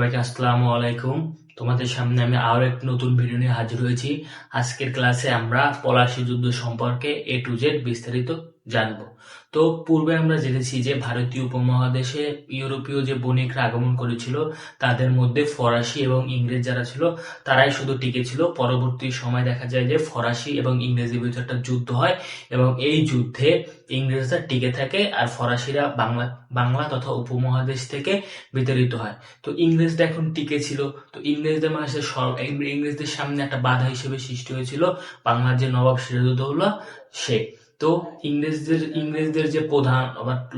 সবাইকে আসসালামু আলাইকুম। তোমাদের সামনে আমি আরো এক নতুন ভিডিও নিয়ে হাজির হয়েছি। আজকের ক্লাসে আমরা পলাশী যুদ্ধ সম্পর্কে এ টু জেড বিস্তারিত জানবো। তো পূর্বে আমরা জেনেছি যে ভারতীয় উপমহাদেশে ইউরোপীয় যে বণিকরা আগমন করেছিল তাদের মধ্যে ফরাসি এবং ইংরেজ যারা ছিল তারাই শুধু টিকে ছিল। পরবর্তী সময় দেখা যায় যে ফরাসি এবং ইংরেজের ভিতরে একটা যুদ্ধ হয় এবং এই যুদ্ধে ইংরেজরা টিকে থাকে আর ফরাসিরা বাংলা বাংলা তথা উপমহাদেশ থেকে বিতাড়িত হয়। তো ইংরেজরা এখন টিকে ছিল। তো ইংরেজদের সামনে একটা বাধা হিসেবে সৃষ্টি হয়েছিল বাংলার যে নবাব সিরাজউদ্দৌলা সে। তো ইংরেজদের যে প্রধান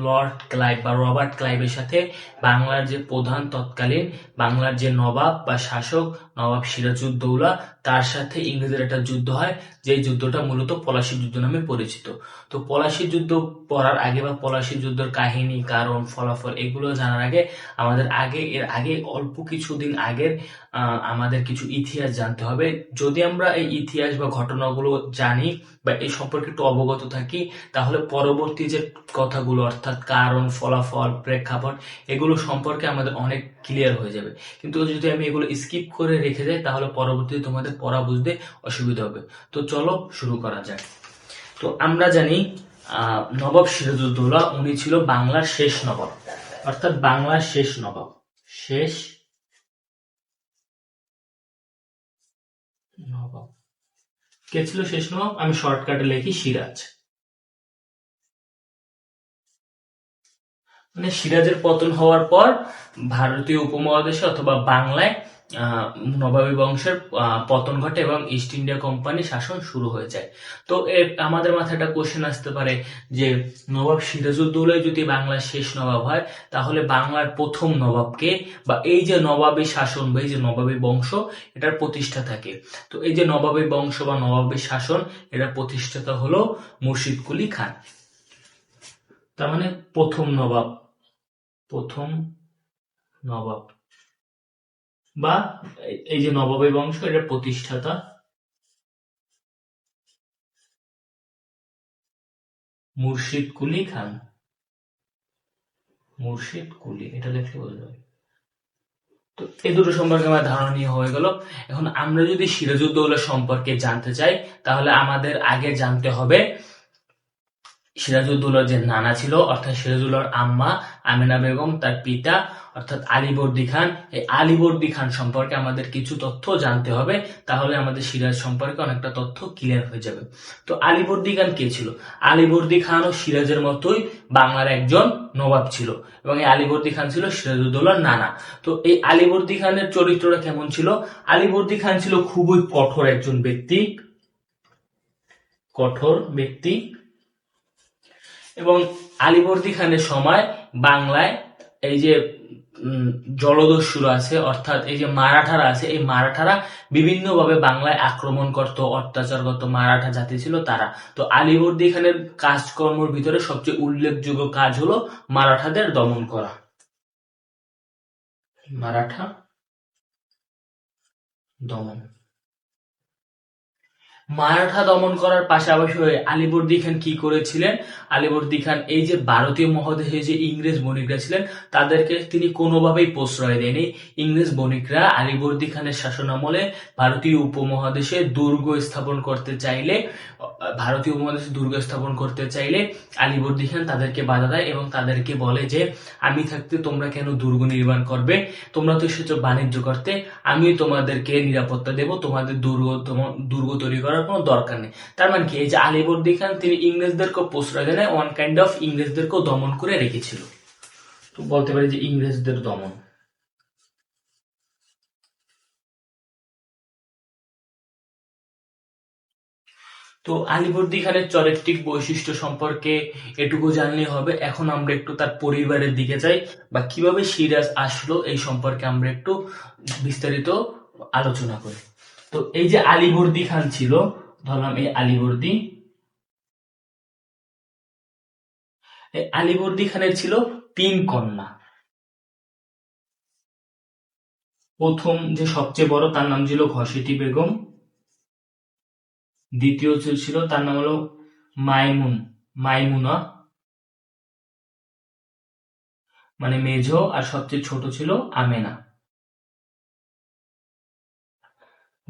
লর্ড ক্লাইভ বা রবার্ট ক্লাইভের সাথে বাংলার যে প্রধান তৎকালীন বাংলার যে নবাব বা শাসক নবাব সিরাজউদ্দৌলা তার সাথে ইংরেজদের একটা যুদ্ধ হয়, যে যুদ্ধটা মূলত পলাশী যুদ্ধ নামে পরিচিত। তো পলাশী যুদ্ধ পড়ার আগে বা পলাশী যুদ্ধের কাহিনী, কারণ, ফলাফল এগুলো জানার আগে এর আগে অল্প কিছুদিন আগের আমাদের কিছু ইতিহাস জানতে হবে। যদি আমরা এই ইতিহাস বা ঘটনাগুলো জানি বা এই সম্পর্কে একটু অবগত থাকি, তাহলে পরবর্তী যে কথাগুলো অর্থাৎ কারণ, ফলাফল, প্রেক্ষাপট এগুলো সম্পর্কে আমাদের অনেক ক্লিয়ার হয়ে যাবে। কিন্তু যদি আমি এগুলো স্কিপ করে রেখে যাই তাহলে পরবর্তীতে তোমাদের পড়া বুঝতে অসুবিধা হবে। তো চলো শুরু করা যাক। তো আমরা জানি নবাব সিরাজউদ্দৌলা উনি ছিল বাংলার শেষ নবাব, অর্থাৎ বাংলার শেষ নবাব। শেষ নবাব কে ছিল? শেষ নবাব আমি শর্টকাটে লিখি সিরাজ। মানে সিরাজের পতন হওয়ার পর ভারতীয় উপমহাদেশে অথবা বাংলায় নবাবী বংশের পতন ঘটে এবং ইস্ট ইন্ডিয়া কোম্পানি শাসন শুরু হয়ে যায়। তো আমাদের মাথায় একটা কোশ্চেন আসতে পারে যে নবাব সিরাজউদ্দৌলা যদি বাংলার শেষ নবাব হয় তাহলে বাংলার প্রথম নবাবকে, বা এই যে নবাবী শাসন বা এই যে নবাবী বংশ এটার প্রতিষ্ঠা থাকে। তো এই যে নবাবী বংশ বা নবাবী শাসন এটা প্রতিষ্ঠাতা হলো মুর্শিদ কুলি খান। তার মানে প্রথম নবাব বা এই যে নবাবী বংশ এটার প্রতিষ্ঠাতা মুর্শিদ কুলি খান। এটা লিখলে বোঝা যাবে। তো এই দুটো সম্পর্কে আমার ধারণা নিয়ে হয়ে গেল। এখন আমরা যদি সিরাজউদ্দৌলা সম্পর্কে জানতে চাই তাহলে আমাদের আগে জানতে হবে সিরাজউদ্দৌলার যে নানা ছিল অর্থাৎ সিরাজউদ্দৌলার আম্মা আমেনা বেগম, তার পিতা অর্থাৎ আলীবর্দী খান। এই আলীবর্দী খান সম্পর্কে আমাদের কিছু তথ্য জানতে হবে, তাহলে আমাদের সিরাজ সম্পর্কে অনেকটা তথ্য ক্লিয়ার হয়ে যাবে। তো আলীবর্দী খান কে ছিল? আলীবর্দী খান ও সিরাজের মতোই বাংলার একজন নবাব ছিল এবং এই আলীবর্দী খান ছিল সিরাজউদ্দৌলার নানা। তো এই আলীবর্দী খানের চরিত্রটা কেমন ছিল? আলীবর্দী খান ছিল খুবই কঠোর একজন ব্যক্তি, এবং আলীবর্দী খানের সময় বাংলায় এই যে জলদস্যুরা আছে অর্থাৎ এই যে মারাঠারা আছে, এই মারাঠারা বিভিন্নভাবে বাংলায় আক্রমণ করত, অত্যাচার করত। মারাঠা জাতি ছিল তারা। তো আলীবর্দী খানের কাজকর্মের ভিতরে সবচেয়ে উল্লেখযোগ্য কাজ হলো মারাঠাদের দমন করা। মারাঠা দমন করার পাশাপাশি আলীবর্দী খান কি করেছিলেন? আলীবর্দী খান এই যে ভারতীয় মহাদেশে যে ইংরেজ বণিকরা ছিলেন তাদেরকে তিনি কোনোভাবেই প্রশ্রয় দেয়নি। ইংরেজ বণিকরা আলীবর্দী খানের শাসনামলে ভারতীয় উপমহাদেশে দুর্গ স্থাপন করতে চাইলে আলীবর্দী খান তাদেরকে বাধা দেয় এবং তাদেরকে বলে যে আমি থাকতে তোমরা কেন দুর্গ নির্মাণ করবে? তোমরা তো এসেছো বাণিজ্য করতে, আমি তোমাদেরকে নিরাপত্তা দেব, তোমাদের দুর্গ তৈরি করার কোনো দরকার নেই। তার মানে কি? এই যে আলীবর্দী খান তিনি ইংরেজদেরকেও প্রশ্রয় দেয়, ওয়ান কাইন্ড অফ ইংরেজদেরকেও দমন করে রেখেছিল। তো বলতে পারি যে ইংরেজদের দমন। তো আলীবর্দী খানের চারিত্রিক বৈশিষ্ট্য সম্পর্কে এটুকু জানলে হবে। এখন আমরা একটু তার পরিবারের দিকে যাই বা কিভাবে সিরাজ আসলো এই সম্পর্কে আমরা একটু বিস্তারিত আলোচনা করি। তো এই যে আলীবর্দী খান ছিল, ধরলাম এই আলীবর্দী খানের ছিল 3 কন্যা। প্রথম যে সবচেয়ে বড় তার নাম ছিল ঘসেটি বেগম, দ্বিতীয় ছিল তার নাম হলো মাইমুনা মানে মেঝো, আর সবচেয়ে ছোট ছিল আমেনা।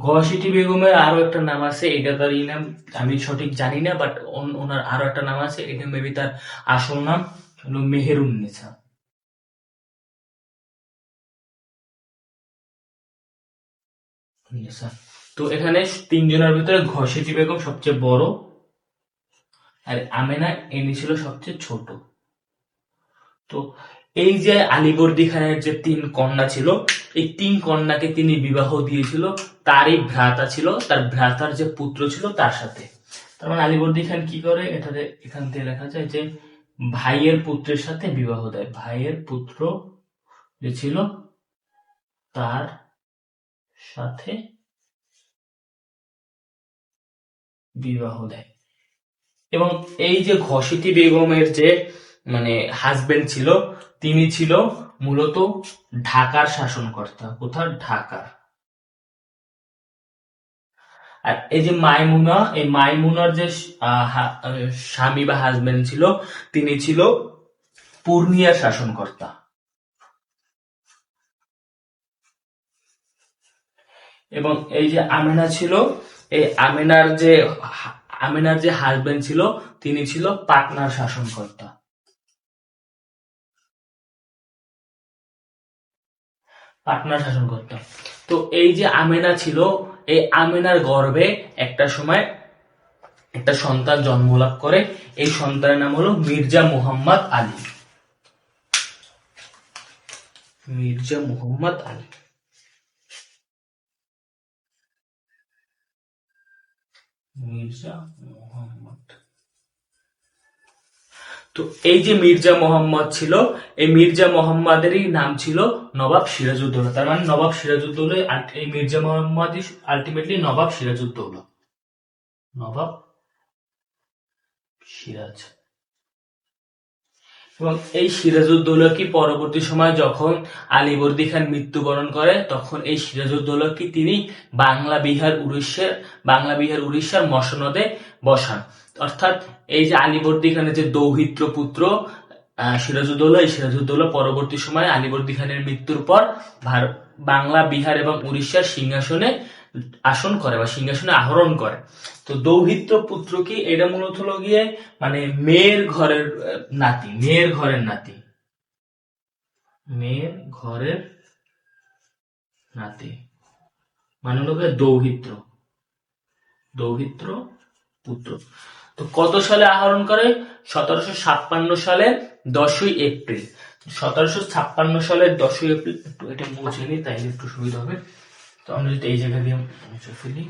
ঘসিটি বেগমের আরো একটা নাম আছে, এটা তার নাম আমি সঠিক জানি না, বাট ওনার আরো একটা নাম আছে, এটা মেবি তার আসল নাম হলো মেহেরুন্নেছা। তো এখানে তিনজনের ভিতরে ঘসিটি বেগম সবচেয়ে বড়, আর আমেনা এনি ছিল সবচেয়ে ছোট। তো এই যে আলীবর্দী খানের যে তিন কন্যা ছিল, এই তিন কন্যাকে তিনি বিবাহ দিয়েছিল তারই ভ্রাতা ছিল, তার ভ্রাতার যে পুত্র ছিল তার সাথে। তার মানে আলীবর্দী খান কি করে, এটাতে এখান থেকে লেখা যায় যে ভাইয়ের পুত্রের সাথে বিবাহ দেয়, ভাইয়ের পুত্র যে ছিল তার সাথে বিবাহ দেয়। এবং এই যে ঘসিটি বেগমের যে মানে হাজবেন্ড ছিল, তিনি ছিল মূলত ঢাকার শাসনকর্তা। কোথার? ঢাকার। আর এই যে মাইমুনা, এই মাইমুনার যে স্বামী বা হাজবেন্ড ছিল, তিনি ছিল পূর্ণিয়ার শাসনকর্তা। এবং এই যে আমেনা ছিল, এই আমেনার যে হাজবেন্ড ছিল, তিনি ছিল পাটনার শাসনকর্তা। পাটনার শাসনকর্তা। তো এই যে আমেনা ছিল, এই আমেনার গর্ভে একটা সময় একটা সন্তান জন্মলাভ করে, এই সন্তানের নাম হলো মির্জা মুহাম্মদ আলী। মির্জা মুহাম্মদ আলী। মির্জা মুহাম্মদ। তো এই যে মির্জা মোহাম্মদ ছিল, এই মির্জা মোহাম্মদেরই নাম ছিল নবাব সিরাজউদ্দৌলা। তার মানে নবাব সিরাজউদ্দৌলা, এই মির্জা মোহাম্মদ আলটিমেটলি নবাব সিরাজউদ্দৌলা। নবাব সিরাজ। এবং এই সিরাজউদ্দৌলা কি পরবর্তী সময় যখন আলীবর্দী খান মৃত্যুবরণ করে, তখন এই সিরাজউদ্দৌলা কি তিনি বাংলা বিহার উড়িষ্যার মসনদে বসান। অর্থাৎ এই যে আলীবর্দী খানের যে দৌহিত্র পুত্র সিরাজউদ্দৌলা, এই সিরাজউদ্দৌলা পরবর্তী সময়ে আলীবর্দী খানের মৃত্যুর পর বাংলা, বিহার এবং উড়িষ্যার সিংহাসনে আসন করে বা সিংহাসনে আহরণ করে। তো দৌহিত্র পুত্র কি, এটা মূলত হলো গিয়ে মানে মেয়ের ঘরের নাতি, মেয়ের ঘরের নাতি, মেয়ের ঘরের নাতি মানে হলো দৌহিত্র, দৌহিত্র পুত্র। তো কত সালে আহরণ করে? 1756 সালের 10ই এপ্রিল। 1756 সালের 10ই এপ্রিল, একটু এটা মুছে নিই তাইলে একটু সুবিধা হবে। তো আমরা যদি এই জায়গা দিয়ে মুছে ফেলি,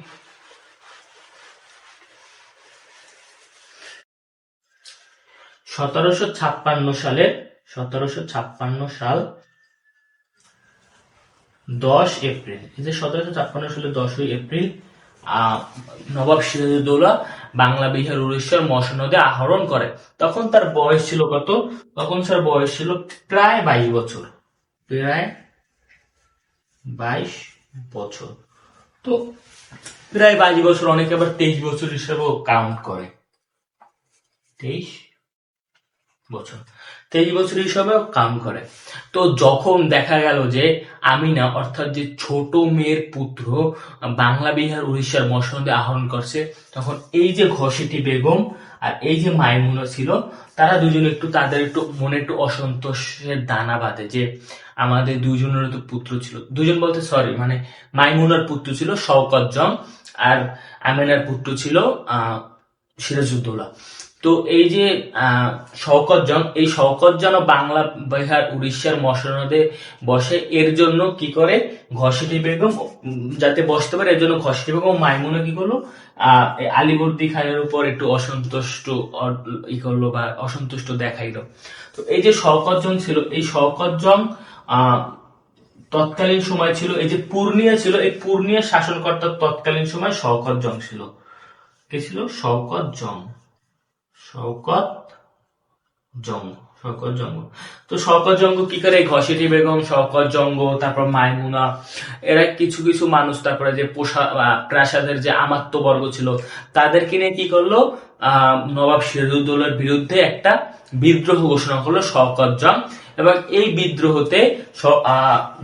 1756 সালের 1756 সাল 10 এপ্রিল। এই যে 1756 সালের 10ই এপ্রিল নবাব সিরাজউদ্দৌলা বাংলা, বিহার, উড়িষ্যার মসনদে আহরণ করে। তখন তার বয়স ছিল কত? তখন তার বয়স ছিল প্রায় 22 বছর, প্রায় 22 বছর। তো প্রায় 22 বছর, অনেকে আবার 23 বছর হিসেবেও কাউন্ট করে। 23 বছর, 23 বছর হিসাবেও কাউন্ট করে। তো যখন দেখা গেল যে আমিনা অর্থাৎ যে ছোট মেয়ের পুত্র বাংলা, বিহার, উড়িষ্যার মসনদে আহরণ করছে, তখন এই যে ঘসিটি বেগম আর এই যে মাইমুনা ছিল, তারা দুজন তাদের মনে একটু অসন্তোষের দানা বাঁধে যে আমাদের দুজনের তো পুত্র ছিল, দুজন বলতে সরি মানে মাইমুনার পুত্র ছিল শওকত জং, আর আমিনার পুত্র ছিল সিরাজউদ্দৌলা। তো এই যে শওকত জং, এই শওকত জং বাংলা, বিহার, উড়িষ্যার মসনদে বসে, এর জন্য কি করে ঘসিটি বেগম যাতে বসতে পারে, এর জন্য ঘসিটি বেগম মাইমুনা কি করলো, আলীবর্দী খানের উপর একটু অসন্তুষ্ট দেখাইলো। তো এই যে শওকত জং ছিল, এই শওকত জং তৎকালীন সময় ছিল, এই যে পূর্ণিয়া ছিল, এই পূর্ণিয়া শাসনকর্তার তৎকালীন সময় শওকত জং ছিল। কে ছিল? শওকত জং। শওকত জং। তো শওকত জং কি করে, ঘসিটি বেগম, শওকত জং, তারপর মাইমুনা, এরা কিছু কিছু মানুষ, তারপরে যে প্রাসাদের যে আমাত্য বর্গ ছিল, তাদেরকে নিয়ে কি করলো, নবাব সিরাজউদ্দৌলার বিরুদ্ধে একটা বিদ্রোহ ঘোষণা করলো শওকত জং। এবং এই বিদ্রোহতে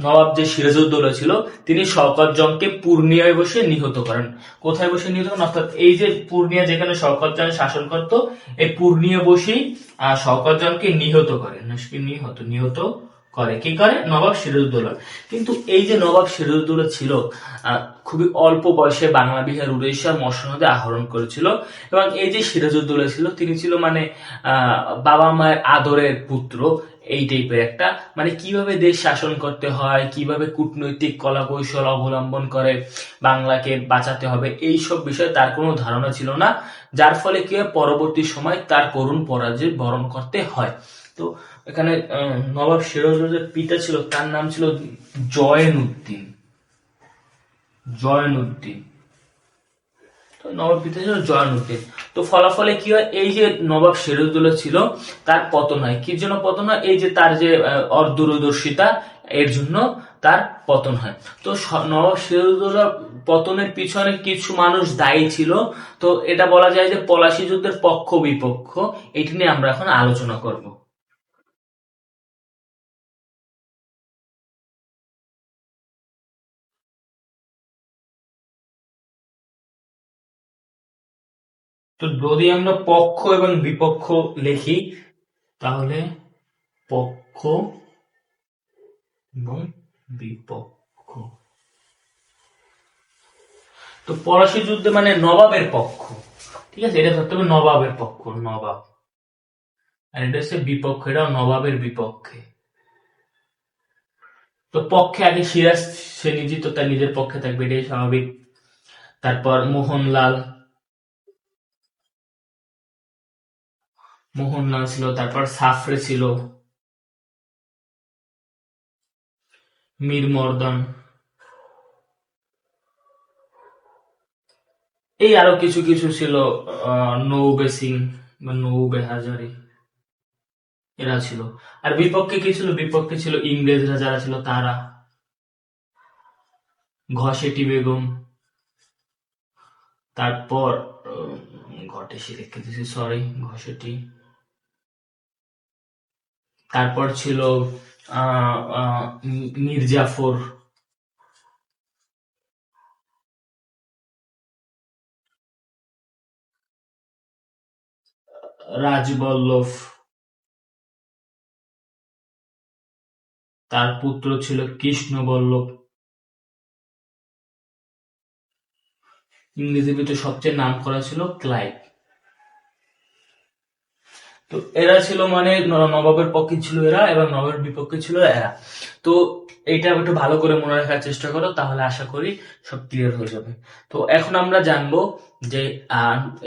নবাব যে সিরাজউদ্দৌলা ছিল তিনি শওকত জংকে পূর্ণিয়ায় বসে নিহত করেন। কোথায় বসে নিহত করেন? অর্থাৎ এই যে পূর্ণিয়া যেখানে শওকত জং শাসন করত, এই পূর্ণিয়া বসেই শওকত জংকে নিহত করেন। নিহত করে কি করে? নবাব সিরাজউদ্দৌলা। কিন্তু এই যে নবাব সিরাজউদ্দৌলা ছিল খুবই অল্প বয়সে বাংলা, বিহার, উড়িষ্যা মসনদে আহরণ করেছিল। এবং এই যে সিরাজউদ্দৌলা ছিল তিনি ছিল মানে বাবা মায়ের আদরের পুত্র, এই টাইপের একটা, মানে কিভাবে দেশ শাসন করতে হয়, কিভাবে কূটনৈতিক কলা কৌশল অবলম্বন করে বাংলাকে বাঁচাতে হবে, এই সব বিষয়ে তার কোনো ধারণা ছিল না। যার ফলে কি হয়, পরবর্তী সময় তার করুণ পরাজয় বরণ করতে হয়। তো এখানে নবাব সিরাজউদ্দৌলার পিতা ছিল, তার নাম ছিল জয়নুদ্দিন। তো নবাব পিতা ছিল জয়নুদ্দিন। তো ফলাফলে কি হয়, এই যে নবাব সিরাজউদ্দৌলা ছিল তার পতন হয়। কি জন্য পতন হয়? এই যে তার যে দূরদর্শিতা, এর জন্য তার পতন হয়। তো নবাব সিরাজউদ্দৌলা পতনের পিছনে কিছু মানুষ দায়ী ছিল। তো এটা বলা যায় যে পলাশী যুদ্ধের পক্ষ বিপক্ষ, এটি নিয়ে আমরা এখন আলোচনা করব। তো যদি আমরা পক্ষ এবং বিপক্ষ লিখি, তাহলে পক্ষ এবং বিপক্ষ। তো পলাশী যুদ্ধে মানে নবাবের পক্ষ, ঠিক আছে, এটা ধরতে হবে নবাবের পক্ষ, নবাব। আর এটা হচ্ছে বিপক্ষ, এটাও নবাবের বিপক্ষে। তো পক্ষে আগে সিরাজ, সে নিজে তো তার নিজের পক্ষে থাকবে, এটাই স্বাভাবিক। তারপর মোহনলাল ছিল, তারপর সাফরে ছিল, মীর মর্দান, এই আরো কিছু কিছু ছিল, নৌবে সিং বা নৌবে হাজারি, এরা ছিল। আর বিপক্ষে কি ছিল? বিপক্ষে ছিল ইংরেজরা যারা ছিল তারা, ঘসেটি বেগম, তারপর ঘটেছি লিখে দিয়েছি, সরি, ঘসেটি। তারপর ছিল মীর জাফর, রাজবল্লভ, তার পুত্র ছিল কৃষ্ণবল্লভ। ইংরেজির ভিতরে সবচেয়ে নাম করা ছিল ক্লাইভ। তো এরা ছিল মানে নবাবের পক্ষে ছিল এরা, এবং নবাবের বিপক্ষে ছিল এরা। তো এইটা একটু ভালো করে মনে রাখার চেষ্টা করো, তাহলে আশা করি সব ক্লিয়ার হয়ে যাবে। তো এখন আমরা জানবো যে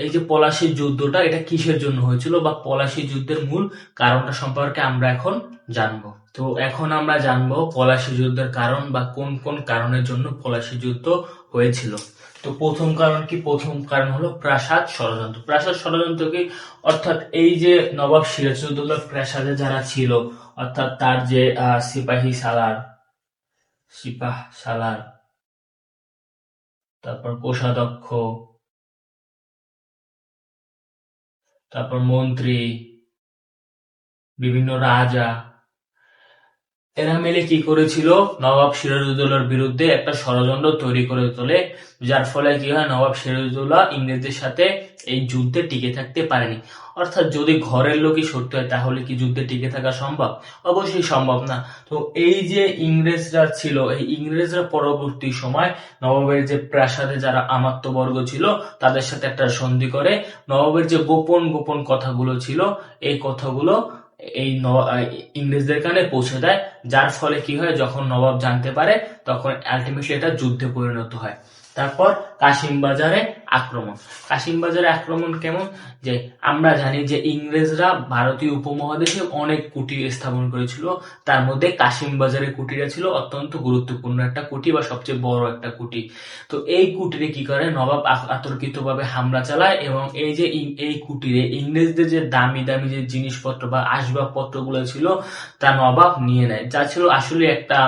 এই যে পলাশী যুদ্ধটা এটা কিসের জন্য হয়েছিল, বা পলাশী যুদ্ধের মূল কারণটা সম্পর্কে আমরা এখন জানবো। তো এখন আমরা জানবো পলাশী যুদ্ধের কারণ, বা কোন কোন কারণের জন্য পলাশী যুদ্ধ হয়েছিল। তো প্রথম কারণ কি? প্রথম কারণ হলো প্রাসাদ ষড়যন্ত্র। প্রাসাদ ষড়যন্ত্র কি? অর্থাৎ এই যে নবাব সিরাজউদ্দৌলার প্রাসাদে যারা ছিল, অর্থাৎ তার যে সিপাহ সালার, তারপর কোষাধ্যক্ষ, তারপর মন্ত্রী, বিভিন্ন রাজা, এরা মিলে কি করেছিল? নবাব সিরাজউদ্দৌলার বিরুদ্ধে একটা ষড়যন্ত্র তৈরি করে তোলে, যার ফলে কি হয়, নবাব সিরাজউদ্দৌলা ইংরেজদের সাথে এই যুদ্ধে টিকে থাকতে পারেনি। অর্থাৎ যদি ঘরের লোকই সত্য হয়, তাহলে কি যুদ্ধে টিকে থাকা সম্ভব? অবশ্যই সম্ভব না। তো এই যে ইংরেজরা ছিল, এই ইংরেজরা পরবর্তী সময় নবাবের যে প্রাসাদে যারা আমাত্যবর্গ ছিল তাদের সাথে একটা সন্ধি করে নবাবের যে গোপন গোপন কথাগুলো ছিল, এই কথাগুলো এই ইংরেজদের কানে পৌঁছে দেয়। যার ফলে কি হয়, যখন নবাব জানতে পারে তখন আলটিমেটলি এটা যুদ্ধে পরিণত হয়। তারপর কাশিমবাজারে আক্রমণ। কাশিমবাজারে আক্রমণ কেমন? যে আমরা জানি যে ইংরেজরা ভারতীয় উপমহাদেশে অনেক কুটির স্থাপন করেছিল, তার মধ্যে কাশিমবাজারে কুটিরা ছিল অত্যন্ত গুরুত্বপূর্ণ একটা কুটি, বা সবচেয়ে বড় একটা কুটি। তো এই কুটিরে কি করে, নবাব অতর্কিতভাবে হামলা চালায়, এবং এই যে এই কুটিরে ইংরেজদের যে দামি দামি যে জিনিসপত্র বা আসবাবপত্র গুলো ছিল তা নবাব নিয়ে নেয়, যা ছিল আসলে একটা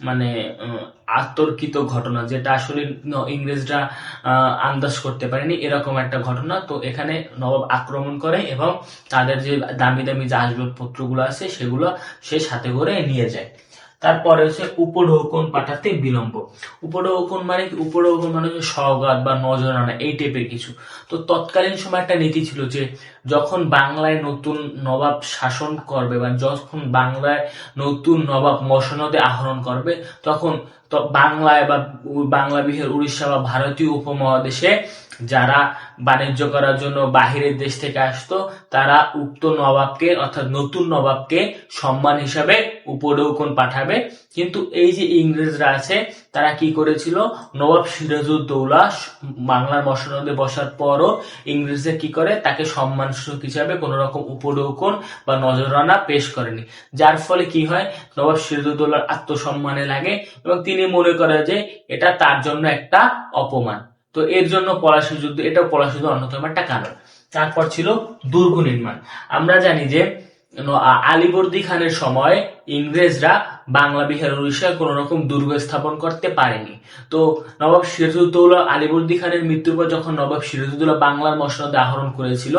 মানে আতর্কিত ঘটনা, যেটা আসলে ইংরেজরা আন্দাজ করতে পারেনি, এরকম একটা ঘটনা। তো এখানে নবাব আক্রমণ করে এবং তাদের যে দামি দামি আসবাবপত্রগুলো আছে সেগুলো সে সাথে করে নিয়ে যায়। তারপরে হচ্ছে উপঢৌকন পাঠাতে বিলম্ব। উপঢৌকন মানে কি? উপঢৌকন মানে হচ্ছে সওগাত বা নজরানা, এই টাইপের কিছু। তো তৎকালীন সময় একটা নীতি ছিল যে যখন বাংলায় নতুন নবাব শাসন করবে বা যখন বাংলায় নতুন নবাব মসনদে আহরণ করবে, তখন বাংলায় বা বাংলা, বিহার, উড়িষ্যা বা ভারতীয় উপমহাদেশে যারা বাণিজ্য করার জন্য বাহিরের দেশ থেকে আসতো, তারা উক্ত নবাবকে অর্থাৎ নতুন নবাবকে সম্মান হিসাবে উপঢৌকন পাঠাবে। কিন্তু এই যে ইংরেজরা আছে, তারা কি করেছিল? নবাব সিরাজউদ্দৌলা বাংলার মসনদে বসার পরও ইংরেজরা কি করে? তাকে সম্মানসূচক হিসাবে কোন রকম উপঢৌকন বা নজরানা পেশ করেনি। যার ফলে কি হয়? নবাব সিরাজউদ্দৌলার আত্মসম্মানে লাগে এবং তিনি মনে করে যে এটা তার জন্য একটা অপমান। তো এর জন্য পলাশী যুদ্ধ, এটাও পলাশী যুদ্ধ অন্যতম একটা কারণ। তারপর ছিল দুর্গ নির্মাণ। আমরা জানি যে আলীবর্দী খানের সময় ইংরেজরা বাংলা, বিহার, উড়িষ্যায় কোন রকম দুর্গ স্থাপন করতে পারেনি। তো নবাব সিরাজউদ্দৌলা আলীবর্দী খানের মৃত্যুর পর যখন নবাব সিরাজউদ্দৌলা বাংলার মসনদে আহরণ করেছিল,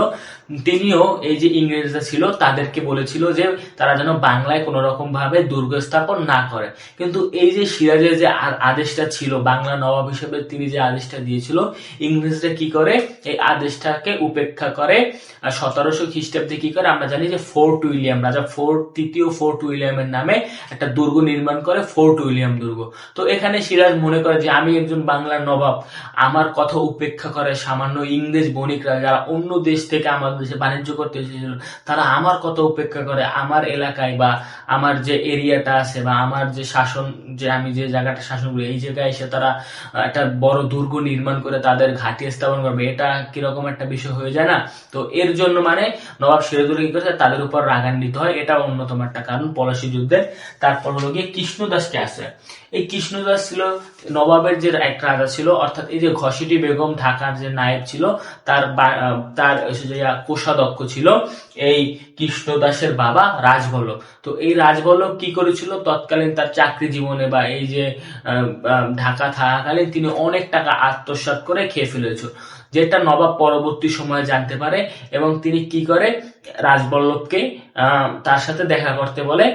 তিনিও এই যে ইংরেজরা ছিল তাদেরকে বলেছিল যে তারা যেন বাংলায় কোন রকম ভাবে দুর্গ স্থাপন না করে। কিন্তু এই যে সিরাজের যে আদেশটা ছিল, বাংলা নবাব হিসেবে তিনি যে আদেশটা দিয়েছিল, ইংরেজরা কি করে? এই আদেশটাকে উপেক্ষা করে। আর 1700 খ্রিস্টাব্দে কি করে? আমরা জানি যে ফোর্ট উইলিয়াম, রাজা তৃতীয় ফোর্ট উইলিয়ামের নামে একটা দুর্গ নির্মাণ করে, ফোর্ট উইলিয়াম দুর্গ। তো এখানে সিরাজ মনে করে যে আমি একজন বাংলার নবাব, আমার কথা উপেক্ষা করে সামান্য ইংরেজ বণিকরা যারা অন্য দেশ থেকে আমাদের দেশে বাণিজ্য করতে এসেছিল, তারা আমার কথা উপেক্ষা করে আমার এলাকায় বা আমার যে এরিয়াটা আছে বা আমার যে শাসন, যে আমি যে জায়গাটা শাসন করি, এই জায়গায় এসে তারা একটা বড় দুর্গ নির্মাণ করে তাদের ঘাঁটি স্থাপন করবে, এটা কিরকম একটা বিষয় হয়ে যায় না? তো এর জন্য মানে নবাব সিরাজউদ্দৌলা কি করেছে? তাদের উপর রাগান্বিত হয়। এটা অন্যতম একটা কারণ পলাশী যুদ্ধের। তারপর হলো গিয়ে কৃষ্ণদাসকে আশ্রয়। এই কৃষ্ণদাস ছিল নবাবের যে এক রাজা ছিল, অর্থাৎ এই যে ঘসিটি বেগম ঢাকার যে নায়েব ছিল, তার তার কোষাধ্যক্ষ ছিল এই কৃষ্ণদাসের বাবা রাজবল্লভ। তো এই রাজবল্লভ কি করেছিল? তৎকালীন তার চাকরি জীবনে বা এই যে ঢাকা থাকাকালীন তিনি অনেক টাকা আত্মসাৎ করে খেয়ে ফেলেছিল, যেটা নবাব পরবর্তী সময়ে জানতে পারে এবং তিনি কি করে? রাজবল্লভকে তার সাথে দেখা করতে বলে।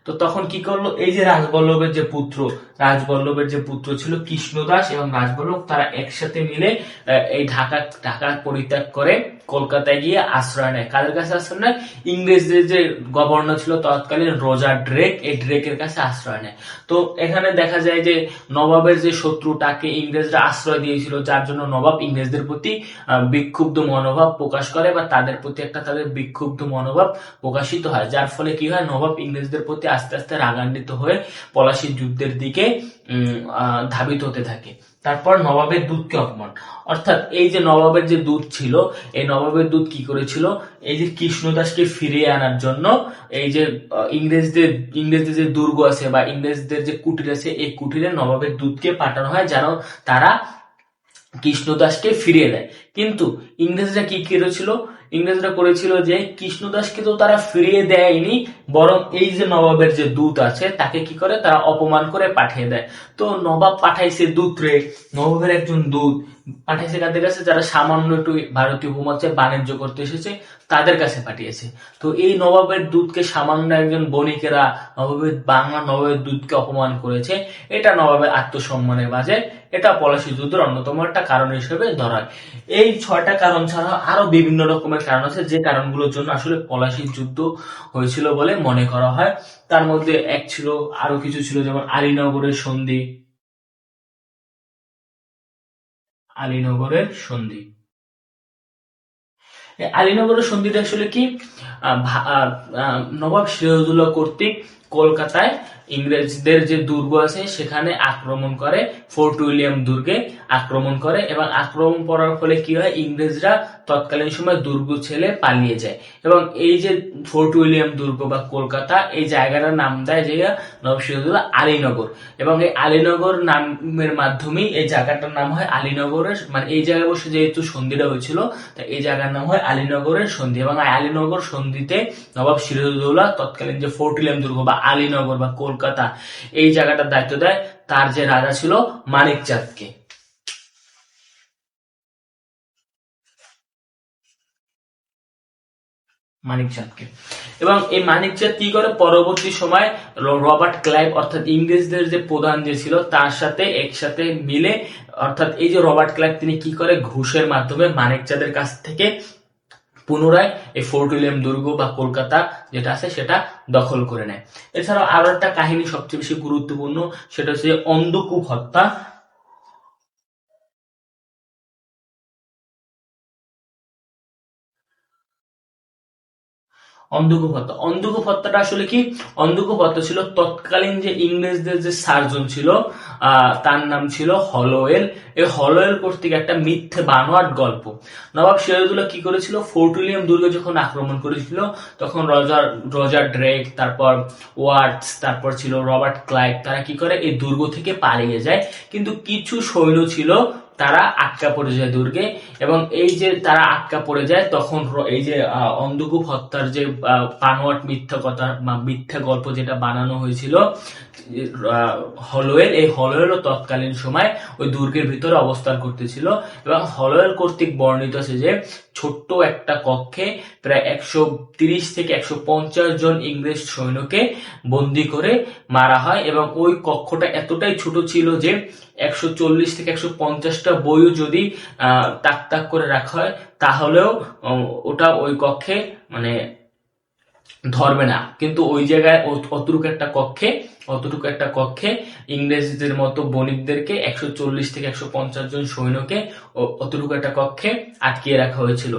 তো তখন কি করলো? এই যে রাজবল্লভের যে পুত্র ছিল কৃষ্ণদাস এবং রাজবল্লভ, তারা একসাথে মিলে এই ঢাকা পরিত্যাগ করে কলকাতায় গিয়ে আশ্রয় নেয়। কাদের কাছে আশ্রয় নেয়? ইংরেজদের যে গভর্নর ছিল তৎকালীন রজার ড্রেক, এই ড্রেকের কাছে আশ্রয় নেয়। তো এখানে দেখা যায় যে নবাবের যে শত্রুটাকে ইংরেজরা আশ্রয় দিয়েছিল, যার জন্য নবাব ইংরেজদের প্রতি বিক্ষুব্ধ মনোভাব প্রকাশ করে বা তাদের প্রতি একটা তাদের বিক্ষুব্ধ মনোভাব প্রকাশিত হয়। যার ফলে কি হয়? নবাব ইংরেজদের প্রতি আস্তে আস্তে রাগান্বিত হয়ে পলাশী যুদ্ধের দিকে ধাবিত হতে থাকে। তারপর নবাবের দূতকে অপমান, অর্থাৎ এই যে নবাবের যে দূত ছিল, এই নবাবের দূত কি করেছিল? এই যে কৃষ্ণদাসকে ফিরিয়ে আনার জন্য এই যে ইংরেজদের যে দুর্গ আছে বা ইংরেজদের যে কুটির আছে, এই কুটিরে নবাবের দূতকে পাঠানো হয় যেন তারা কৃষ্ণদাসকে ফিরিয়ে দেয়। কিন্তু ইংরেজরা কি করেছিল? ইংরেজরা করেছিল যে কৃষ্ণদাসকে তো তারা ফিরিয়ে দেয়নি, বরং এই যে নবাবের যে দূত আছে তাকে কি করে? তারা অপমান করে পাঠিয়ে দেয়। তো নবাব পাঠাইছে দূত রে, নবাবের একজন দূত পাঠাইছে কাদের কাছে? যারা সামান্য একটু ভারতীয় উপমহাদেশে বাণিজ্য করতে এসেছে তাদের কাছে পাঠিয়েছে। তো এই নবাবের দূতকে সামান্য একজন বণিকেরা নবাবের দূতকে অপমান করেছে, এটা নবাবের আত্মসম্মানের বাজে। এটা পলাশী যুদ্ধের অন্যতম একটা কারণ হিসেবে ধরা হয়। এই 6টা কারণ ছাড়াও আরো বিভিন্ন রকমের কারণ আছে, যে কারণগুলোর জন্য আসলে পলাশী যুদ্ধ হয়েছিল বলে মনে করা হয়। তার মধ্যে আরো কিছু ছিল, যেমন আলীনগরের সন্ধি। আলীনগরের সন্ধিটা আসলে কি? নবাব সিরাজউদ্দৌলা কর্তৃক কলকাতায় ইংরেজদের যে দুর্গ আছে সেখানে আক্রমণ করে, ফোর্ট উইলিয়াম দুর্গে আক্রমণ করে এবং আক্রমণ করার ফলে কি হয়, ইংরেজরা তৎকালীন সময় দুর্গ ছেড়ে পালিয়ে যায় এবং এই যে ফোর্ট উইলিয়াম দুর্গ বা কলকাতা, এই জায়গাটার নাম দেয় যে নবাব সিরাজউদ্দৌলা আলীনগর এবং এই আলীনগর নামের মাধ্যমেই এই জায়গাটার নাম হয় আলীনগরের, মানে এই জায়গায় বসে যেহেতু সন্ধিটা হয়েছিল তাই এই জায়গার নাম হয় আলীনগরের সন্ধি এবং আলীনগর সন্ধিতে নবাব সিরাজউদ্দৌলা তৎকালীন যে ফোর্ট উইলিয়াম দুর্গ বা আলীনগর বা কলকাতা এই জায়গাটার দায়িত্ব দেয় তার যে রাজা ছিল মানিক চাঁদকে। এবং এই মানিক চাঁদ কি করে, পরবর্তী সময় রবার্ট ক্লাইভ অর্থাৎ ইংরেজদের যে প্রধান যে ছিল তার সাথে একসাথে মিলে, অর্থাৎ এই যে রবার্ট ক্লাইভ তিনি কি করে, ঘুষের মাধ্যমে মানিক চাঁদের কাছ থেকে পুনরায় এই ফোর্ট উইলিয়াম দুর্গ বা কলকাতা যেটা আছে সেটা দখল করে নেয়। এছাড়াও আরো একটা কাহিনী সবচেয়ে বেশি গুরুত্বপূর্ণ, সেটা হচ্ছে অন্ধকূপ হত্যা। অন্ধকূপ হত্যাটা আসলে কি, অন্ধকূপ হত্যা ছিল তৎকালীন যে ইংরেজদের যে সার্জন ছিল তার নাম ছিল হলোওয়েল। এই হলোওয়েল কর্তৃক একটা মিথ্যে বানোয়াট গল্প। নবাব সিরাজউদ্দৌলা কি করেছিল, ফোর্ট উইলিয়াম দুর্গে যখন আক্রমণ করেছিল তখন রজার ড্রেক, তারপর ওয়াটস, তারপর ছিল রবার্ট ক্লাইভ, তারা কি করে এই দুর্গ থেকে পালিয়ে যায়, কিন্তু কিছু সৈন্য ছিল তারা আটকা পড়ে যায় দুর্গে এবং এই যে তারা আটকা পড়ে যায় তখন এই যে অন্ধকূপ হত্যার যে বানোয়াট মিথ্যা কথা বা মিথ্যা গল্প যেটা বানানো হয়েছিল হলোওয়েল, এই হলোওয়েলও তৎকালীন সময় ওই দুর্গের ভিতরে অবস্থান করতেছিল এবং হলোওয়েল কর্তৃক বর্ণিত আছে যে ছোট্ট একটা কক্ষে প্রায় 130 থেকে 150 জন ইংরেজ সৈন্যকে বন্দী করে মারা হয় এবং ওই কক্ষটা এতটাই ছোট ছিল যে 140 থেকে 150টা বইও যদি তাক তাক করে রাখা হয় তাহলেও ওটা ওই কক্ষে মানে ধরবে না। কিন্তু ওই জায়গায় অতটুকু একটা কক্ষে ইংরেজদের মতো বণিকদেরকে 140 থেকে 150 জন সৈন্যকে অতটুকু একটা কক্ষে আটকিয়ে রাখা হয়েছিল।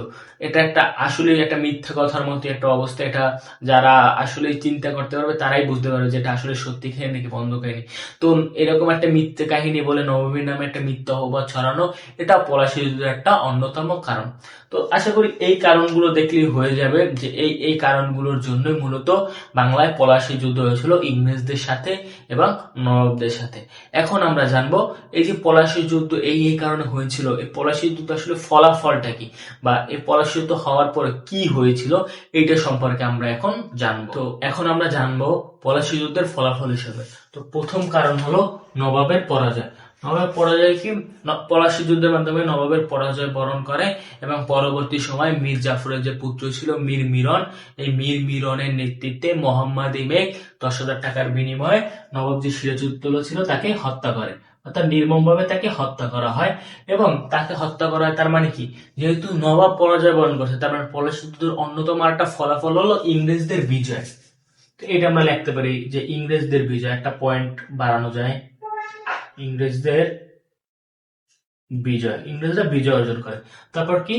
এটা একটা আসলে একটা মিথ্যা কথার মতো একটা অবস্থা। এটা যারা আসলে চিন্তা করতে পারবে তারাই বুঝতে পারবে যে এটা আসলে সত্যি কাহিনী নাকি বন্ধ কাহিনী। তো এরকম একটা মিথ্যে কাহিনী বলে নবমীর নামে একটা মিথ্যা অপবাদ ছড়ানো, এটা পলাশী যুদ্ধের একটা অন্যতম কারণ। তো আশা করি এই কারণগুলো দেখলেই হয়ে যাবে যে এই কারণগুলোর জন্যই মূলত বাংলায় পলাশী যুদ্ধ হয়েছিল ইংরেজদের সাথে এবং নবাবদের সাথে। এখন আমরা জানবো এই যে পলাশী যুদ্ধ এই কারণে হয়েছিল, এই পলাশী যুদ্ধ আসলে ফলাফলটা কি বা এই পলাশী যুদ্ধ হওয়ার পরে কি হয়েছিল এইটা সম্পর্কে আমরা এখন জানবো। তো এখন আমরা জানবো পলাশী যুদ্ধের ফলাফল হিসেবে। তো প্রথম কারণ হলো নবাবের পরাজয়। নবাবের পরাজয় কি, পলাশী যুদ্ধের মাধ্যমে নবাবের পরাজয় বরণ করে এবং পরবর্তী সময় মীর জাফরের যে পুত্র ছিল মীর মিরন, এই মীর মিরনের নেতৃত্বে মোহাম্মদ ইমেক 10,000 টাকার বিনিময়ে নবাব যে সিরাজউদ্দৌলা ছিল তাকে হত্যা করে, অর্থাৎ নির্মমভাবে তাকে হত্যা করা হয়। এবং তাকে হত্যা করা হয় তার মানে কি, যেহেতু নবাব পরাজয় বরণ করছে তার মানে পলাশী যুদ্ধের অন্যতম একটা ফলাফল হলো ইংরেজদের বিজয়। তো এটা আমরা লিখতে পারি যে ইংরেজদের বিজয়, একটা পয়েন্ট বাড়ানো যায়, ইংরেজদের বিজয়, ইংরেজরা বিজয় অর্জন করে। তারপর কি,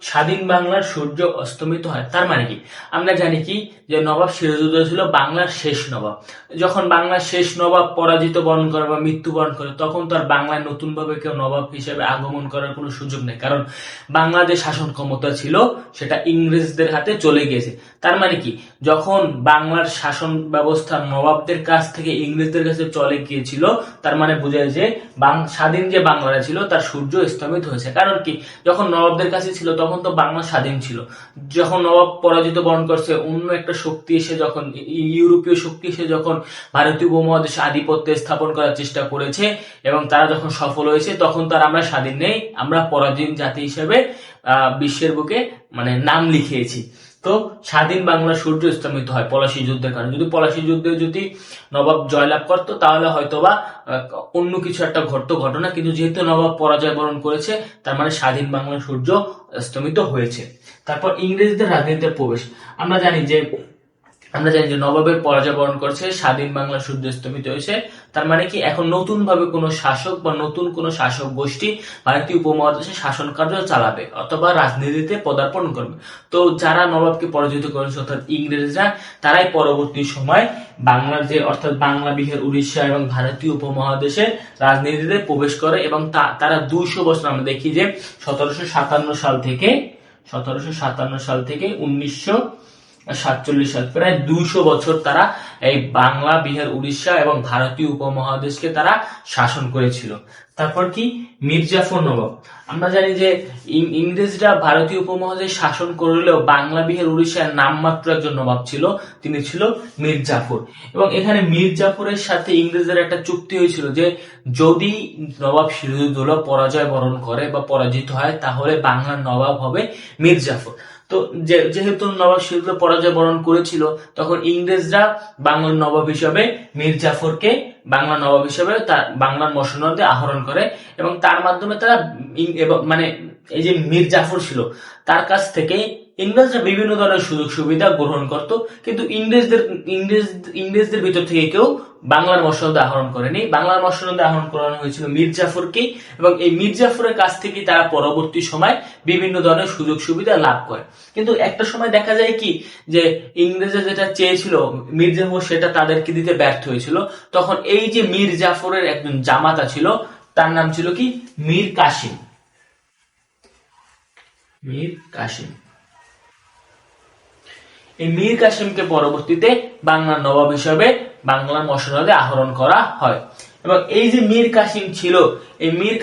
স্বাধীন বাংলার সূর্য অস্তমিত হয়। তার মানে কি, আমরা জানি কি যে নবাব সিরাজউদ্দৌলা ছিল বাংলার শেষ নবাব। যখন বাংলার শেষ নবাব পরাজিত বরণ করে বা মৃত্যুবরণ করে তখন তো আর বাংলায় নতুন ভাবে কেউ নবাব হিসেবে আগমন করার কোনো সুযোগ নেই, কারণ বাংলা যে শাসন ক্ষমতা ছিল সেটা ইংরেজদের হাতে চলে গিয়েছে। তার মানে কি, যখন বাংলার শাসন ব্যবস্থা নবাবদের কাছ থেকে ইংরেজদের কাছে চলে গিয়েছিল তার মানে বোঝায় যে স্বাধীন যে বাংলা ছিল তার সূর্য স্তমিত হয়েছে। কারণ কি, যখন নবাবদের কাছে ছিল তখন তো বাংলা স্বাধীন ছিল, যখন নবাব পরাজিত বরণ করছে অন্য একটা শক্তি এসে যখন ইউরোপীয় শক্তি এসে যখন ভারতীয় উপমহাদেশে আধিপত্য স্থাপন করার চেষ্টা করেছে এবং তারা যখন সফল হয়েছে তখন তার আমরা স্বাধীন নেই, আমরা পরাধীন জাতি হিসেবে বিশ্বের বুকে মানে নাম লিখিয়েছি। তো স্বাধীন বাংলার সূর্য স্তমিত হয় পলাশী যুদ্ধের কারণে। যদি পলাশী যুদ্ধে যদি নবাব জয়লাভ করতো তাহলে হয়তোবা অন্য কিছু একটা ঘটতো ঘটনা, কিন্তু যেহেতু নবাব পরাজয় বরণ করেছে তার মানে স্বাধীন বাংলার সূর্য স্তমিত হয়েছে। তারপর ইংরেজদের রাজনীতিতে প্রবেশ। আমরা জানি যে আমরা জানি যে নবাবের পরাজয় বরণ করছে, স্বাধীন বাংলা সূর্য স্তমিত হয়েছে। তার মানে কি এখন নতুন ভাবে কোনো শাসক বা নতুন কোনো শাসক গোষ্ঠী ভারতীয় উপমহাদেশে শাসন কার্য চালাবে অথবা রাজনীতিতে পদার্পণ করবে। তো যারা নবাবকে পরাজিত করেছে অর্থাৎ ইংরেজরা, তারাই পরবর্তী সময় বাংলার যে অর্থাৎ বাংলা, বিহার, উড়িষ্যা এবং ভারতীয় উপমহাদেশে রাজনীতিতে প্রবেশ করে এবং তারা 200 বছর, আমরা দেখি যে 1757 সাল থেকে 1947 সাল, প্রায় 200 বছর তারা এই বাংলা, বিহার, উড়িষ্যা এবং ভারতীয় উপমহাদেশকে তারা শাসন করেছিল। তারপর কি মির্জাফর নবাব। আমরা জানি যে ইংরেজরা ভারতীয় উপমহাদেশ শাসন করলেও বাংলা, বিহার, উড়িষ্যার নামমাত্র একজন নবাব ছিল, তিনি ছিল মির্জাফর। এবং এখানে মির্জাফরের সাথে ইংরেজদের একটা চুক্তি হয়েছিল যে যদি নবাব সিরাজউদ্দৌলা পরাজয় বরণ করে বা পরাজিত হয়, তাহলে বাংলার নবাব হবে মির্জাফর। তো যেহেতু নবাব সিরাজউদ্দৌলা পরাজয় বরণ করেছিল, তখন ইংরেজরা বাংলার নবাব হিসাবে মির্জাফরকে তার বাংলার মসনদে আহরণ করে এবং তার মাধ্যমে তারা মানে এই যে মির্জাফর ছিল, তার কাছ থেকে ইংরেজরা বিভিন্ন ধরনের সুযোগ সুবিধা গ্রহণ করত, কিন্তু ইংরেজদের ভিতর থেকে কেউ বাংলার মসনদে আহরণ করেনি। বাংলার মসনদে আহরণ করানো হয়েছিল মির্জাফরকে এবং এই মির্জাফরের কাছ থেকে তারা পরবর্তী সময় বিভিন্ন ধরনের সুযোগ সুবিধা লাভ করে। কিন্তু একটা সময় দেখা যায় কি যে ইংরেজরা যেটা চেয়েছিল মির্জাফর, সেটা তাদেরকে দিতে ব্যর্থ হয়েছিল। তখন এই যে মির্জাফরের একজন জামাতা ছিল, তার নাম ছিল কি মীর কাসিম। এই মীর কাসিমকে পরবর্তীতে বাংলার নবাব হিসাবে বাংলার মসনদে আহরণ করা হয়। এবং এই যে মীর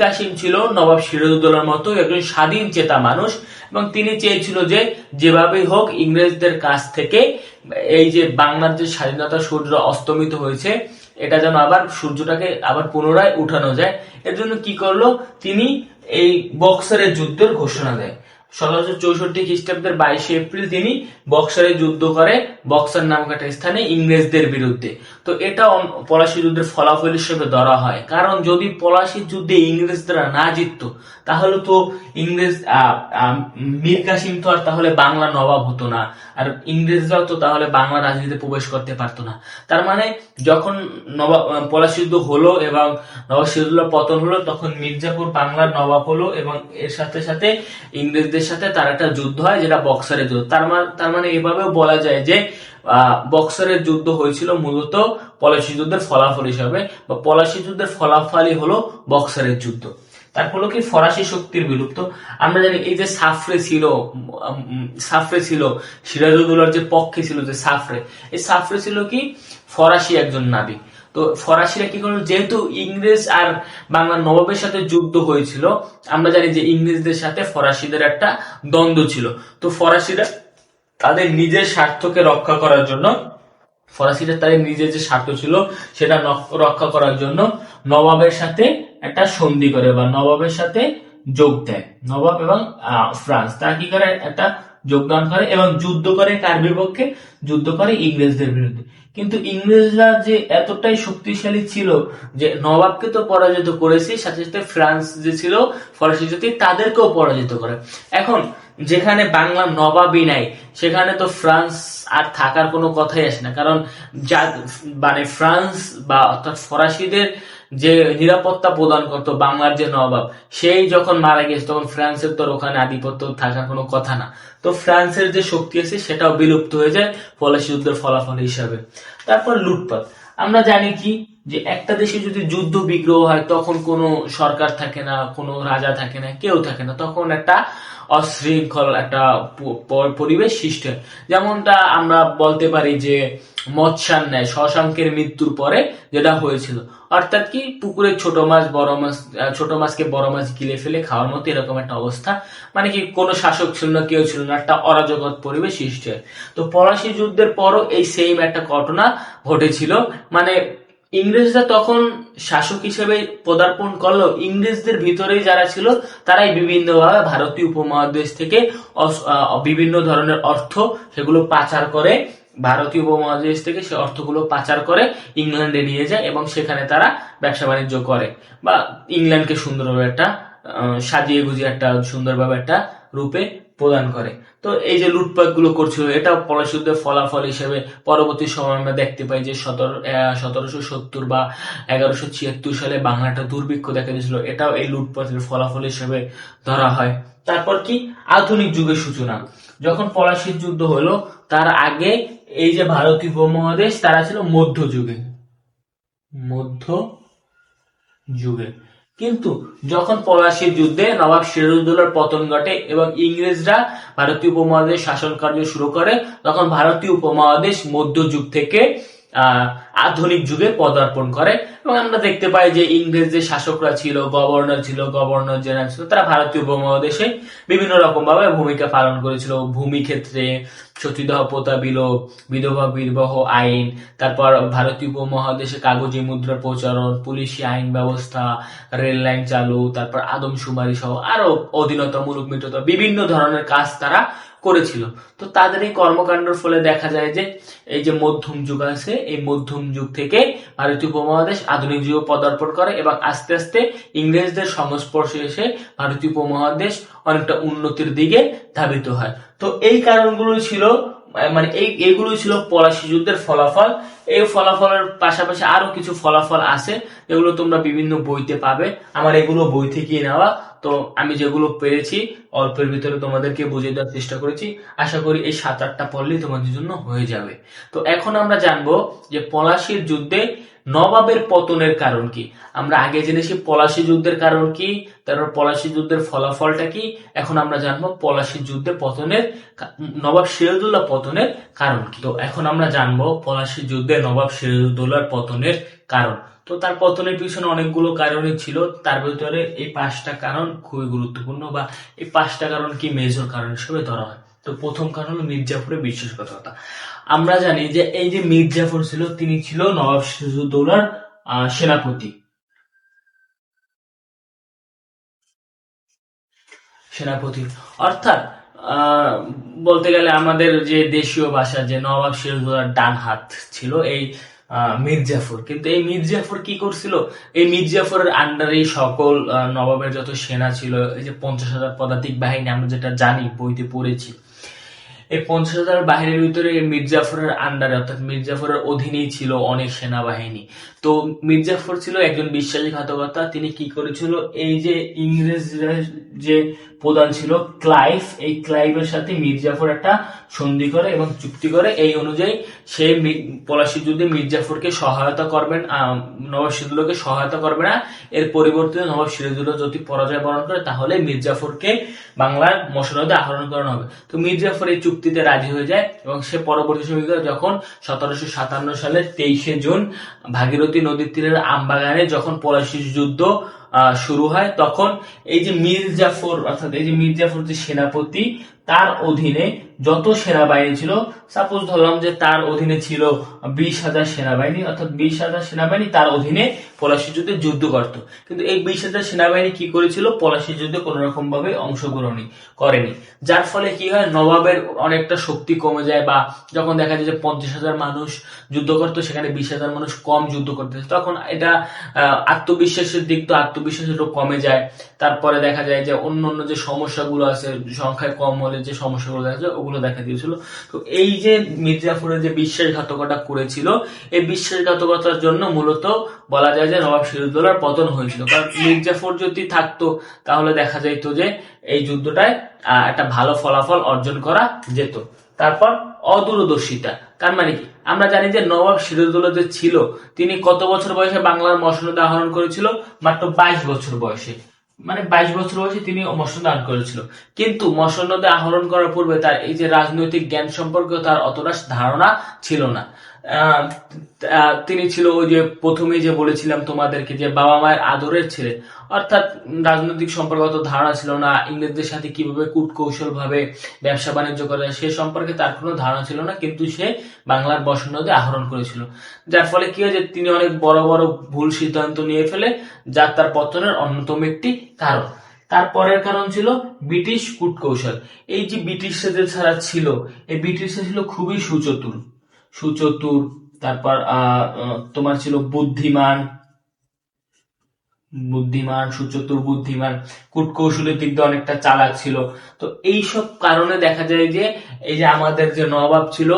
কাসিম ছিল নবাব সিরাজউদ্দৌলার মতো একজন স্বাধীন চেতা মানুষ এবং তিনি চেয়েছিল যে যেভাবেই হোক ইংরেজদের কাছ থেকে এই যে বাংলার যে স্বাধীনতা সূর্য অস্তমিত হয়েছে, এটা যেন আবার সূর্যটাকে আবার পুনরায় উঠানো যায়। এর জন্য কি করলো, তিনি এই বক্সারের যুদ্ধের ঘোষণা দেয়। 1764 খ্রিস্টাব্দের 22 এপ্রিল তিনি বক্সারে যুদ্ধ করে, বক্সার নামক একটা স্থানে ইংরেজদের বিরুদ্ধে। তো এটা পলাশী যুদ্ধের ফলাফল হিসেবে ধরা হয়, কারণ যদি পলাশীর যুদ্ধে ইংরেজরা না জিততো, তাহলে তো মীর কাসিম তো আর তাহলে বাংলা নবাব হতো না, আর ইংরেজরাও তো তাহলে বাংলা রাজনীতিতে প্রবেশ করতে পারতো না। তার মানে যখন পলাশী যুদ্ধ হলো এবং নবাব সিরাজউদ্দৌলার পতন হলো, তখন মির্জাফর বাংলার নবাব হলো এবং এর সাথে সাথে ইংরেজদের সাথে তার একটা যুদ্ধ হয়, যেটা বক্সারের যুদ্ধ। তার মানে এভাবেও বলা যায় যে বক্সারের যুদ্ধ হয়েছিল মূলত পলাশী যুদ্ধের ফলাফল হিসাবে, বা পলাশী যুদ্ধের ফলাফলই হলো বক্সারের যুদ্ধ। তারপর কি ফরাসি শক্তির বিলুপ্ত। আমরা জানি এই যে সাফরে ছিল সিরাজউদ্দৌলার যে পক্ষে ছিল, যে এই সাফরে ছিল কি ফরাসি একজন নাবিক। তো ফরাসিরা কি করলো, যেহেতু ইংরেজ আর বাংলার নবাবের সাথে যুদ্ধ হয়েছিল, আমরা জানি যে ইংরেজদের সাথে ফরাসিদের একটা দ্বন্দ্ব ছিল। তো ফরাসিরা তাদের নিজের স্বার্থকে রক্ষা করার জন্য, তাদের নিজের যে স্বার্থ ছিল সেটা রক্ষা করার জন্য নবাবের সাথে একটা সন্ধি করে বা নবাবের সাথে যোগ দেয়। নবাব এবং ফ্রান্স তারা কি করে, একটা যোগদান করে এবং যুদ্ধ করে কার বিপক্ষে, যুদ্ধ করে ইংরেজদের বিরুদ্ধে। কিন্তু ইংরেজরা যে এতটাই শক্তিশালী ছিল যে নবাবকে তো পরাজিত করেছে, সাথে সাথে ফ্রান্স যে ছিল ফরাসি জাতি, তাদেরকেও পরাজিত করে। এখন যেখানে বাংলার নবাবই নাই, সেখানে তো ফ্রান্স আর থাকার কোনো কথাই আসে না, কারণ মানে ফ্রান্স বা অর্থাৎ ফরাসিদের যে নিরাপত্তা প্রদান করতো বাংলার যে নবাব, সেই যখন মারা গেছে, তখন ফ্রান্সের তো ওখানে আধিপত্য থাকার কোনো কথা না। তো ফ্রান্সের যে শক্তি আছে সেটাও বিলুপ্ত হয়ে যায় পলাশী যুদ্ধের ফলাফল হিসাবে। তারপর লুটপাট। আমরা জানি কি যে একটা দেশে যদি যুদ্ধ বিগ্রহ হয়, তখন কোনো সরকার থাকে না, কোনো রাজা থাকে না, কেউ থাকে না, তখন একটা অশৃঙ্খল একটা পরিবেশ সৃষ্টি হয়। যেমনটা আমরা বলতে পারি যে মৎস্যান্যায় শশাঙ্কের মৃত্যুর পরে যেটা হয়েছিল, অর্থাৎ কি পুকুরের ছোট মাছকে বড় মাছ গিলে ফেলে খাওয়ার মতো এরকম একটা অবস্থা। মানে কি কোনো শাসক ছিল না, কেউ ছিল না, একটা অরাজকতা পরিবেশ সৃষ্টি হয়। তো পলাশী যুদ্ধের পরও এই সেম একটা ঘটনা ঘটেছিল। মানে ইংরেজরা তখন শাসক হিসেবে পদার্পণ করলেও ইংরেজদের ভিতরেই যারা ছিল তারাই বিভিন্নভাবে ভারতীয় উপমহাদেশ থেকে বিভিন্ন ধরনের অর্থ সেগুলো পাচার করে, ভারতীয় উপমহাদেশ থেকে সে অর্থগুলো পাচার করে ইংল্যান্ডে নিয়ে যায় এবং সেখানে তারা ব্যবসা বাণিজ্য করে, বা ইংল্যান্ডকে সুন্দরভাবে একটা সাজিয়ে গুজিয়ে একটা সুন্দরভাবে একটা রূপে প্রদান করে। তো এই যে লুটপাট গুলো করছিল, এটা পলাশী যুদ্ধের ফলাফল হিসেবে পরবর্তী সময় আমরা দেখতে পাই যে 1770 বা 1176 সালে বাংলা একটা দুর্ভিক্ষ দেখা দিয়েছিল, এটাও এই লুটপাটের ফলাফল হিসেবে ধরা হয়। তারপর কি আধুনিক যুগের সূচনা, যখন পলাশীর যুদ্ধ হলো তার আগে এই যে ভারতীয় উপমহাদেশ তারা ছিল মধ্য যুগে। কিন্তু যখন পলাশীর যুদ্ধে নবাব সিরাজউদ্দৌলার পতন ঘটে এবং ইংরেজরা ভারতীয় উপমহাদেশ শাসন কার্য শুরু করে, তখন ভারতীয় উপমহাদেশ মধ্যযুগ থেকে আধুনিক যুগে পদার্পণ করে। এবং আমরা দেখতে পাই যে ইংরেজ যে শাসকরা ছিল, গভর্নর জেনারেল ছিল, তারা ভারতীয় উপমহাদেশে বিভিন্ন রকম ভাবে ভূমিকা পালন করেছিল। ভূমি ক্ষেত্রে সতীদাহ প্রথা বিলোপ, বিধবা বিবাহ আইন, তারপর ভারতীয় উপমহাদেশে কাগজী মুদ্রার প্রচলন, পুলিশি আইন ব্যবস্থা, রেল লাইন চালু, তারপর আদমশুমারি সহ আরো অধীনতামূলক মিত্রতা, বিভিন্ন ধরনের কাজ তারা করেছিল। তো তাদের এই কর্মকাণ্ডের ফলে দেখা যায় যে এই যে মধ্যম যুগ আছে, এই মধ্যম যুগ থেকে ভারতীয় উপমহাদেশ আধুনিক যুগে পদার্পণ করে এবং আস্তে আস্তে ইংরেজদের সংস্পর্শে এসে ভারতীয় উপমহাদেশ অনেকটা উন্নতির দিকে ধাবিত হয়। তো এই কারণগুলো ছিল, মানে এইগুলোই ছিল পলাশী যুদ্ধের ফলাফল। এই ফলাফলের পাশাপাশি আরো কিছু ফলাফল আছে যেগুলো তোমরা বিভিন্ন বইতে পাবে, আমার এগুলো বই থেকে নেওয়া। তো আমি যেগুলো পেরেছি অল্পের ভিতরে তোমাদেরকে বুঝিয়ে দেওয়ার চেষ্টা করেছি। আশা করি এই 7-8টা পড়লেই তোমাদের জন্য হয়ে যাবে। তো এখন আমরা জানবো যে পলাশীর যুদ্ধে নবাবের পতনের কারণ কি। আমরা আগে জেনেছি পলাশী যুদ্ধের কারণ কি, তারপর পলাশী যুদ্ধের ফলাফলটা কি। এখন আমরা জানবো পলাশী যুদ্ধে পতনের, নবাব সিরাজউদ্দৌলা পতনের কারণ কি। তো এখন আমরা জানবো পলাশী যুদ্ধে নবাব সিরাজউদ্দৌলার পতনের কারণ। তো তার পতনের পিছনে অনেকগুলো কারণই ছিল, তার ভিতরে এই 5টা কারণ খুবই গুরুত্বপূর্ণ, বা এই 5টা কারণ কি মেজর কারণ হিসেবে ধরা হয়। তো প্রথম কারণ হলো মীর জাফরের বিশ্বাসঘাতকতা। আমরা জানি যে এই যে মীর জাফর ছিল, তিনি ছিল নবাব সিরাজউদ্দৌলার সেনাপতি, অর্থাৎ বলতে গেলে আমাদের যে দেশীয় ভাষা যে নবাব সিরাজউদ্দৌলার ডান হাত ছিল এই মীর জাফর। কিন্তু এই মীর জাফর কি করছিল, এই মীর জাফরের আন্ডারে সকল নবাবের যত সেনা ছিল, এই যে 50,000 পদাতিক বাহিনী আমরা যেটা জানি বইতে পড়েছি, এই 50,000 বাহিনীর ভিতরে মীর জাফরের আন্ডারে অর্থাৎ মীর জাফরের অধীনেই ছিল অনেক সেনাবাহিনী। তো মীর জাফর ছিল একজন বিশ্বাসঘাতকতা। তিনি কি করেছিল, এই যে ইংরেজরা যে প্রধান ছিল ক্লাইভ, এই ক্লাইভের সাথে মীর জাফর একটা সন্ধি করে এবং চুক্তি করে। এই অনুযায়ী সে পলাশী যুদ্ধে মীর জাফরকে সহায়তা করবেন, নবাব সিরাজউদ্দৌলাকে সহায়তা করবে না। এর পরিবর্তে নবাব সিরাজউদ্দৌলা যদি পরাজয় বরণ করে তাহলে মীর জাফরকে বাংলার মসনদে আহরণ করানো হবে। তো মীর জাফর এই চুক্তিতে রাজি হয়ে যায় এবং সে পরবর্তী সময় যখন 1757 সালের 23শে জুন ভাগীরথী নদীর তীরের আমবাগানে যখন পলাশী যুদ্ধ শুরু হয়, তখন এই যে মীর জাফর অর্থাৎ এই যে মীর জাফর যে সেনাপতি, তার অধীনে যত সেনাবাহিনী ছিল, সাপোজ ধরলাম যে তার অধীনে ছিল 20,000 সেনাবাহিনী, অর্থাৎ 20,000 সেনাবাহিনী তার অধীনে পলাশী যুদ্ধে যুদ্ধ করত। কিন্তু এই 20,000 সেনাবাহিনী কি করেছিল, পলাশী যুদ্ধে কোন রকম ভাবে অংশগ্রহণ করেনি। যার ফলে কি হয়, নবাবের অনেকটা শক্তি কমে যায়, বা যখন দেখা যায় যে 50,000 মানুষ যুদ্ধ করতো সেখানে 20,000 মানুষ কম যুদ্ধ করতেছে, তখন এটা আত্মবিশ্বাসের দিক তো আত্মবিশ্বাস একটু কমে যায়। তারপরে দেখা যায় যে অন্য অন্য যে সমস্যাগুলো আছে, সংখ্যায় কম হলে যে সমস্যাগুলো দেখা যায় ওগুলো দেখা দিয়েছিল। তো এই যে মীর জাফরের যে বিশ্বাসঘাতকতা করেছিল, এই বিশ্বাসঘাতকতার জন্য মূলত বলা যায় যে নবাব সিরাজউদ্দৌলার পতন হয়েছিল। কারণ মীর জাফর যদি থাকতো তাহলে দেখা যাইতো যে এই যুদ্ধটায় একটা ভালো ফলাফল অর্জন করা যেত। তারপর অদূরদর্শিতা, তার মানে কি, আমরা জানি যে নবাব সিরাজউদ্দৌলা যে ছিল, তিনি কত বছর বয়সে বাংলার মসনদ আহরণ করেছিল, মাত্র 22 বছর বয়সে। মানে 22 বছর বয়সে তিনি মসনদ আহরণ করেছিল। কিন্তু মসনদে আহরণ করার পূর্বে তার এই যে রাজনৈতিক জ্ঞান সম্পর্কে তার অতটা ধারণা ছিল না। তিনি ছিল ওই যে প্রথমেই যে বলেছিলাম তোমাদেরকে যে বাবা মায়ের আদরের ছেলে, অর্থাৎ রাজনৈতিক সম্পর্কে অত ধারণা ছিল না। ইংরেজদের সাথে কিভাবে কূটকৌশল ভাবে ব্যবসা বাণিজ্য করা যায় সে সম্পর্কে তার কোনো ধারণা ছিল না, কিন্তু সে বাংলার মসনদে আহরণ করেছিল। যার ফলে কি হয় যে তিনি অনেক বড় বড় ভুল সিদ্ধান্ত নিয়ে ফেলে, যা তার পতনের অন্যতম একটি কারণ। তারপরের কারণ ছিল ব্রিটিশ কূটকৌশল। এই যে ব্রিটিশরা ছাড়া ছিল, এই ব্রিটিশরা ছিল খুবই সুচতুর, তারপর তোমার ছিল বুদ্ধিমান, বুদ্ধিমান, সুচতুর, বুদ্ধিমান, কূটকৌশলের দিক দিয়ে অনেকটা চালাক ছিল। তো এইসব কারণে দেখা যায় যে এই যে আমাদের যে নবাব ছিল,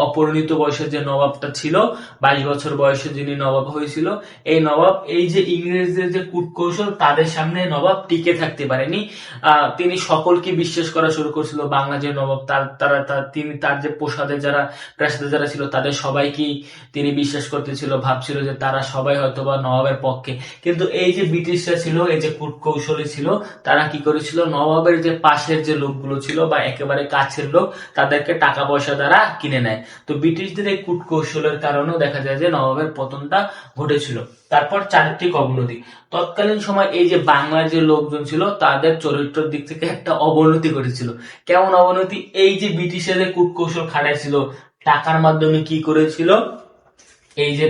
অপরিণিত বয়সের যে নবাবটা ছিল, 22 বছর বয়সে যিনি নবাব হয়েছিল, এই নবাব এই যে ইংরেজদের যে কূটকৌশল, তাদের সামনে নবাব টিকে থাকতে পারেনি। তিনি সকলকে বিশ্বাস করা শুরু করছিল। বাংলা যে নবাব তিনি তার যে প্রাসাদে যারা ছিল তাদের সবাইকেই তিনি বিশ্বাস করতেছিল, ভাবছিল যে তারা সবাই হয়তোবা নবাবের পক্ষে। কিন্তু এই যে ব্রিটিশরা ছিল, এই যে কূটকৌশলী ছিল, তারা কি করেছিল, নবাবের যে পাশের যে লোকগুলো ছিল বা একেবারে কাছের লোক, তাদেরকে টাকা পয়সা দ্বারা কিনে নেয়। তো ব্রিটিশদের এই কূটকৌশলের কারণেও দেখা যায় যে নবাবের পতনটা ঘটেছিল। তারপর চারিত্রিক অবনতি। তৎকালীন সময় এই যে বাংলার যে লোকজন ছিল, তাদের চরিত্রের দিক থেকে একটা অবনতি ঘটেছিল। কেমন অবনতি? এই যে ব্রিটিশদের কূটকৌশল খাটাইছিল, টাকার মাধ্যমে কি করেছিল, এই যে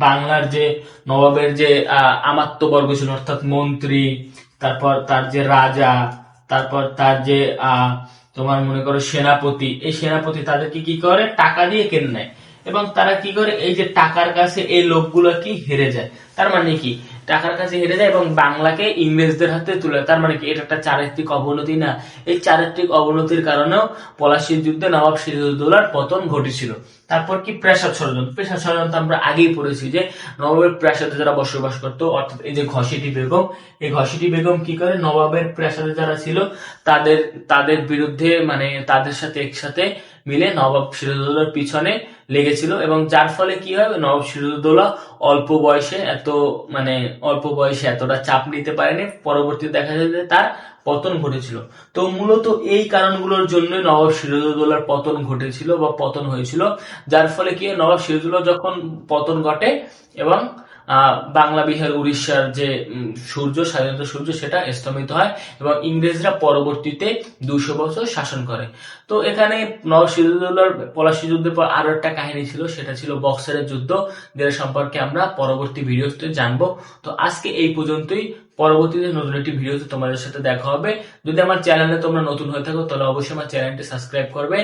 বাংলার যে নবাবের যে আমাত্যবর্গ ছিল, অর্থাৎ মন্ত্রী, তারপর তার যে রাজা, তারপর তার যে তোমার মনে করো সেনাপতি, এই সেনাপতি তাদেরকে কি করে, টাকা দিয়ে কেন নেয়। এবং তারা কি করে, এই যে টাকার কাছে এই লোকগুলো কি হেরে যায়। তার মানে কি, টাকার কাছে হেরে যায় এবং বাংলাকে ইংরেজদের হাতে তুলে। তার মানে কি, এটা একটা চারিত্রিক অবনতি না? এই চারিত্রিক অবনতির কারণেও পলাশীর যুদ্ধে নবাব সিরাজউদ্দৌলার পতন ঘটেছিল। তারপর কি, প্রাসাদ ষড়যন্ত্র। প্রাসাদ ষড়যন্ত্র আমরা আগেই পড়েছি যে নবাবের প্রাসাদে যারা বসবাস করতো, অর্থাৎ এই যে ঘসিটি বেগম, এই ঘসিটি বেগম কি করে, নবাবের প্রাসাদে যারা ছিল তাদের তাদের বিরুদ্ধে, মানে তাদের সাথে একসাথে মিলে নবাব সিরাজউদ্দৌলার পিছনে লেগেছিল। এবং যার ফলে কি হয়, নবাব সিরাজউদ্দৌলা অল্প বয়সে এতটা চাপ নিতে পারেনি। পরবর্তীতে দেখা যায় যে তার পতন ঘটেছিল। তো মূলত এই কারণগুলোর জন্য নবাব সিরাজউদ্দৌলার পতন ঘটেছিল বা পতন হয়েছিল। যার ফলে কি, নবাব সিরাজউদ্দৌলা যখন পতন ঘটে এবং বাংলা, বিহার, উড়িষ্যার যে স্বাধীনতা সূর্য, সেটা স্তমিত হয় এবং ইংরেজরা পরবর্তীতে 200 বছর শাসন করে। তো এখানে নবাব সিরাজউদ্দৌলার পলাশী যুদ্ধের পর আরো একটা কাহিনী ছিল, সেটা ছিল বক্সারের যুদ্ধ, যেটা সম্পর্কে আমরা পরবর্তী ভিডিওতে জানবো। তো আজকে এই পর্যন্তই। পরবর্তীতে নতুন একটি ভিডিওতে তোমাদের সাথে দেখা হবে। যদি আমার চ্যানেলে তোমরা নতুন হয়ে থাকো, তাহলে অবশ্যই আমার চ্যানেলটি সাবস্ক্রাইব করবে